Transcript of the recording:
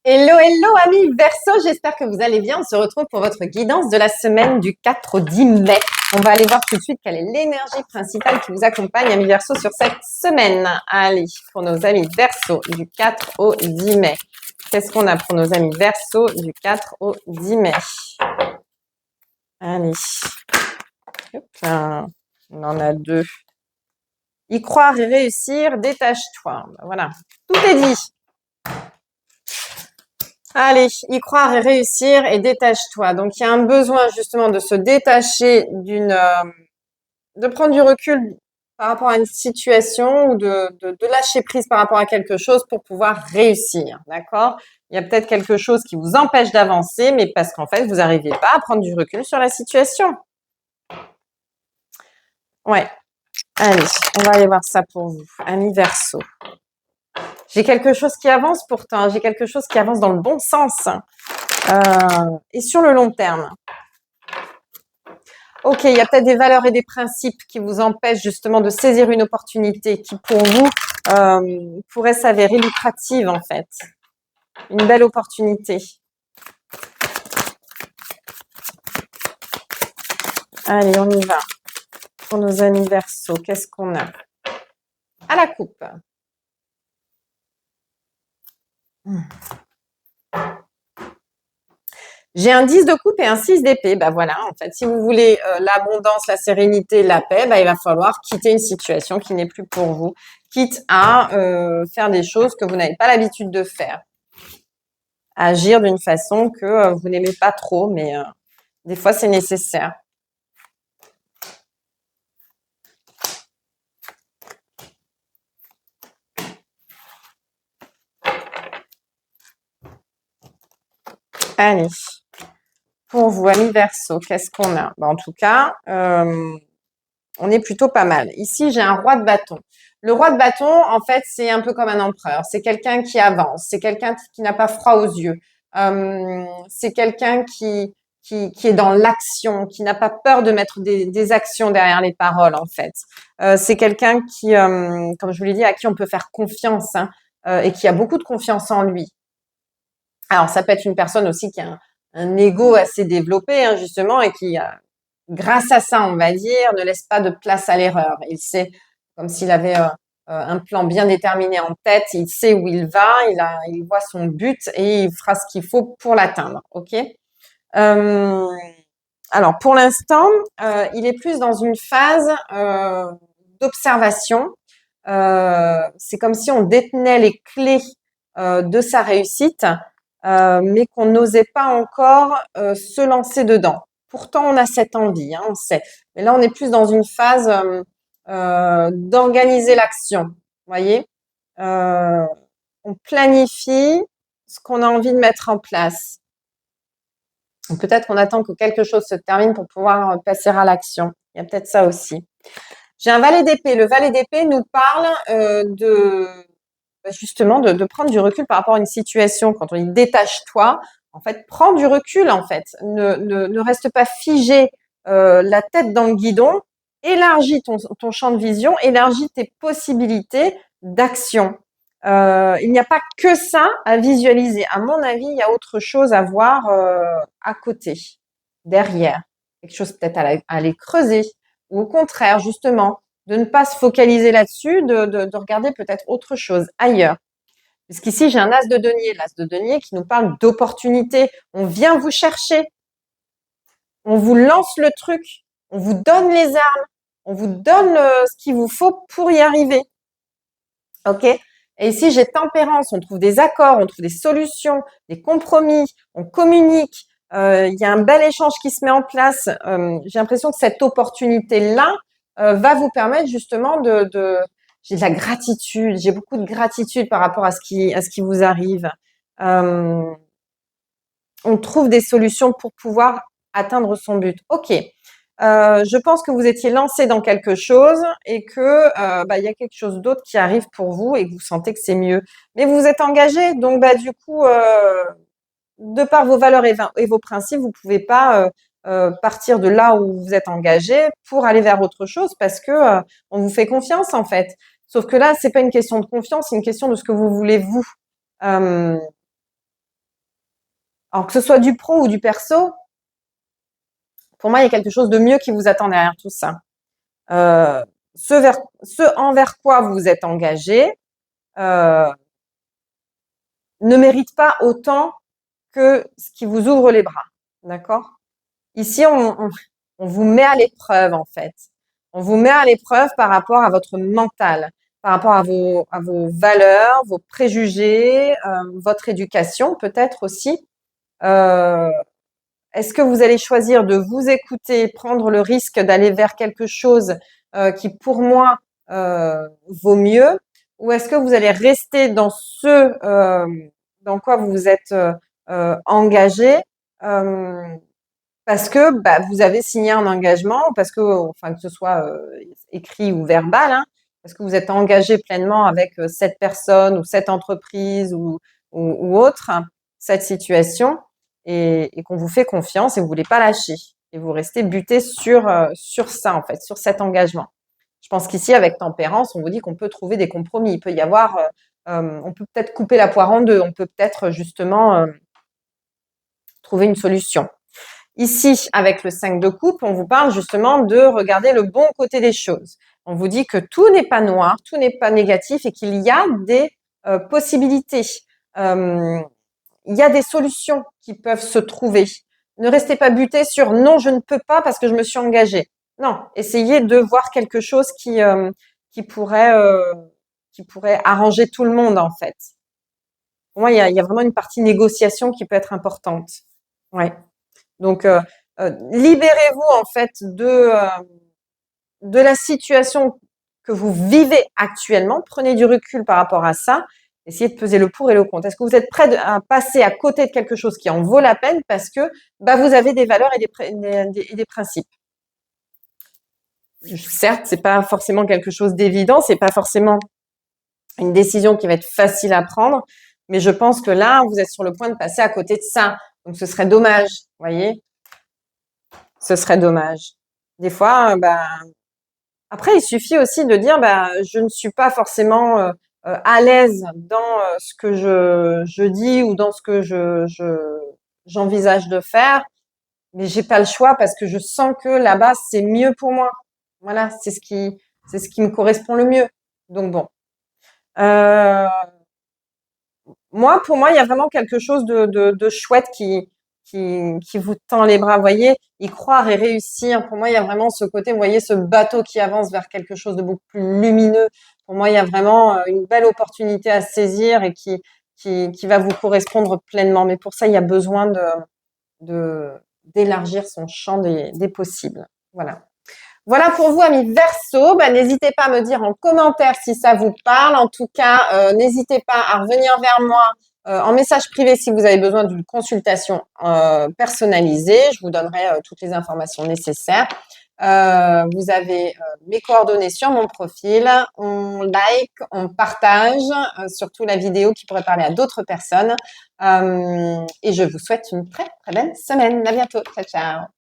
Hello, hello amis Verseau, j'espère que vous allez bien. On se retrouve pour votre guidance de la semaine du 4 au 10 mai. On va aller voir tout de suite quelle est l'énergie principale qui vous accompagne, amis Verseau, sur cette semaine. Allez, pour nos amis Verseau du 4 au 10 mai. Qu'est-ce qu'on a pour nos amis Verseau du 4 au 10 mai? Allez, hop là. On en a deux. Y croire et réussir, détache-toi. Voilà, tout est dit. Allez, y croire et réussir et détache-toi. Donc, il y a un besoin justement de se détacher de prendre du recul par rapport à une situation ou de lâcher prise par rapport à quelque chose pour pouvoir réussir. D'accord? Il y a peut-être quelque chose qui vous empêche d'avancer, mais parce qu'en fait, vous n'arrivez pas à prendre du recul sur la situation. Ouais. Allez, on va aller voir ça pour vous. Amis Verseau. J'ai quelque chose qui avance pourtant. J'ai quelque chose qui avance dans le bon sens. Et sur le long terme. Ok, il y a peut-être des valeurs et des principes qui vous empêchent justement de saisir une opportunité qui, pour vous, pourrait s'avérer lucrative en fait. Une belle opportunité. Allez, on y va. Pour nos amis Verseau, qu'est-ce qu'on a? À la coupe. J'ai un 10 de coupe et un 6 d'épée. Bah voilà, en fait, si vous voulez l'abondance, la sérénité, la paix, bah, il va falloir quitter une situation qui n'est plus pour vous, quitte à faire des choses que vous n'avez pas l'habitude de faire. Agir d'une façon que vous n'aimez pas trop, mais des fois, c'est nécessaire. Allez, pour vous, amis Verseau, qu'est-ce qu'on a? En tout cas, on est plutôt pas mal. Ici, j'ai un roi de bâton. Le roi de bâton, en fait, c'est un peu comme un empereur. C'est quelqu'un qui avance. C'est quelqu'un qui n'a pas froid aux yeux. C'est quelqu'un qui est dans l'action, qui n'a pas peur de mettre des actions derrière les paroles, en fait. C'est quelqu'un qui, comme je vous l'ai dit, à qui on peut faire confiance hein, et qui a beaucoup de confiance en lui. Alors, ça peut être une personne aussi qui a un ego assez développé, hein, justement, et qui, grâce à ça, on va dire, ne laisse pas de place à l'erreur. Il sait, comme s'il avait un plan bien déterminé en tête, il sait où il va, il voit son but et il fera ce qu'il faut pour l'atteindre. Ok. Alors, pour l'instant, il est plus dans une phase d'observation. C'est comme si on détenait les clés de sa réussite, mais qu'on n'osait pas encore se lancer dedans. Pourtant, on a cette envie, hein, on sait. Mais là, on est plus dans une phase d'organiser l'action. Vous voyez, on planifie ce qu'on a envie de mettre en place. Peut-être qu'on attend que quelque chose se termine pour pouvoir passer à l'action. Il y a peut-être ça aussi. J'ai un valet d'épée. Le valet d'épée nous parle justement de prendre du recul par rapport à une situation. Quand on dit détache-toi, en fait, prends du recul en fait. Ne reste pas figé la tête dans le guidon. Élargis ton champ de vision, élargis tes possibilités d'action. Il n'y a pas que ça à visualiser. À mon avis, il y a autre chose à voir à côté, derrière. Quelque chose peut-être à aller creuser. Ou au contraire, justement, de ne pas se focaliser là-dessus, de regarder peut-être autre chose ailleurs. Puisqu'ici, j'ai un as de denier, l'as de denier qui nous parle d'opportunité. On vient vous chercher. On vous lance le truc. On vous donne les armes. On vous donne ce qu'il vous faut pour y arriver. OK? Et ici, j'ai tempérance. On trouve des accords, on trouve des solutions, des compromis. On communique. Il y a un bel échange qui se met en place. J'ai l'impression que cette opportunité-là va vous permettre justement j'ai de la gratitude. J'ai beaucoup de gratitude par rapport à ce qui vous arrive. On trouve des solutions pour pouvoir atteindre son but. OK. Je pense que vous étiez lancé dans quelque chose et que il y a quelque chose d'autre qui arrive pour vous et que vous sentez que c'est mieux. Mais vous êtes engagé, donc du coup, de par vos valeurs et vos principes, vous pouvez pas partir de là où vous êtes engagé pour aller vers autre chose parce que on vous fait confiance en fait. Sauf que là, c'est pas une question de confiance, c'est une question de ce que vous voulez vous. Alors que ce soit du pro ou du perso, pour moi, il y a quelque chose de mieux qui vous attend derrière tout ça. Ce envers quoi vous vous êtes engagé ne mérite pas autant que ce qui vous ouvre les bras. D'accord? Ici, on vous met à l'épreuve, en fait. On vous met à l'épreuve par rapport à votre mental, par rapport à vos valeurs, vos préjugés, votre éducation peut-être aussi. Est-ce que vous allez choisir de vous écouter, prendre le risque d'aller vers quelque chose qui, pour moi, vaut mieux, ou est-ce que vous allez rester dans dans quoi vous vous êtes engagé parce que vous avez signé un engagement, parce que, enfin, que ce soit écrit ou verbal, hein, parce que vous êtes engagé pleinement avec cette personne ou cette entreprise ou autre, hein, cette situation, et qu'on vous fait confiance et vous voulez pas lâcher. Et vous restez buté sur ça, en fait, sur cet engagement. Je pense qu'ici, avec tempérance, on vous dit qu'on peut trouver des compromis. Il peut y avoir, on peut peut-être couper la poire en deux, on peut peut-être justement trouver une solution. Ici, avec le 5 de coupe, on vous parle justement de regarder le bon côté des choses. On vous dit que tout n'est pas noir, tout n'est pas négatif et qu'il y a des possibilités. Il y a des solutions qui peuvent se trouver. Ne restez pas buté sur non, je ne peux pas parce que je me suis engagé. Non, essayez de voir quelque chose qui pourrait arranger tout le monde en fait. Pour moi, il y a vraiment une partie négociation qui peut être importante. Ouais. Donc, libérez-vous en fait de la situation que vous vivez actuellement. Prenez du recul par rapport à ça. Essayez de peser le pour et le contre. Est-ce que vous êtes prêt à passer à côté de quelque chose qui en vaut la peine parce que vous avez des valeurs et des principes? Certes, c'est pas forcément quelque chose d'évident, c'est pas forcément une décision qui va être facile à prendre, mais je pense que là, vous êtes sur le point de passer à côté de ça. Donc, ce serait dommage, vous voyez? Ce serait dommage. Des fois, après, il suffit aussi de dire, je ne suis pas forcément à l'aise dans ce que je dis ou dans ce que j'envisage de faire, mais j'ai pas le choix parce que je sens que là-bas, c'est mieux pour moi. Voilà, c'est ce qui me correspond le mieux. Donc bon. Pour moi, il y a vraiment quelque chose de chouette qui vous tend les bras. Vous voyez, y croire et réussir. Pour moi, il y a vraiment ce côté, vous voyez, ce bateau qui avance vers quelque chose de beaucoup plus lumineux. Pour moi, il y a vraiment une belle opportunité à saisir et qui va vous correspondre pleinement. Mais pour ça, il y a besoin d'élargir son champ des possibles. Voilà. Voilà pour vous, amis Verseau. N'hésitez pas à me dire en commentaire si ça vous parle. En tout cas, n'hésitez pas à revenir vers moi en message privé si vous avez besoin d'une consultation personnalisée. Je vous donnerai toutes les informations nécessaires. Vous avez mes coordonnées sur mon profil. On like, on partage, surtout la vidéo qui pourrait parler à d'autres personnes. Et je vous souhaite une très, très belle semaine. À bientôt. Ciao, ciao.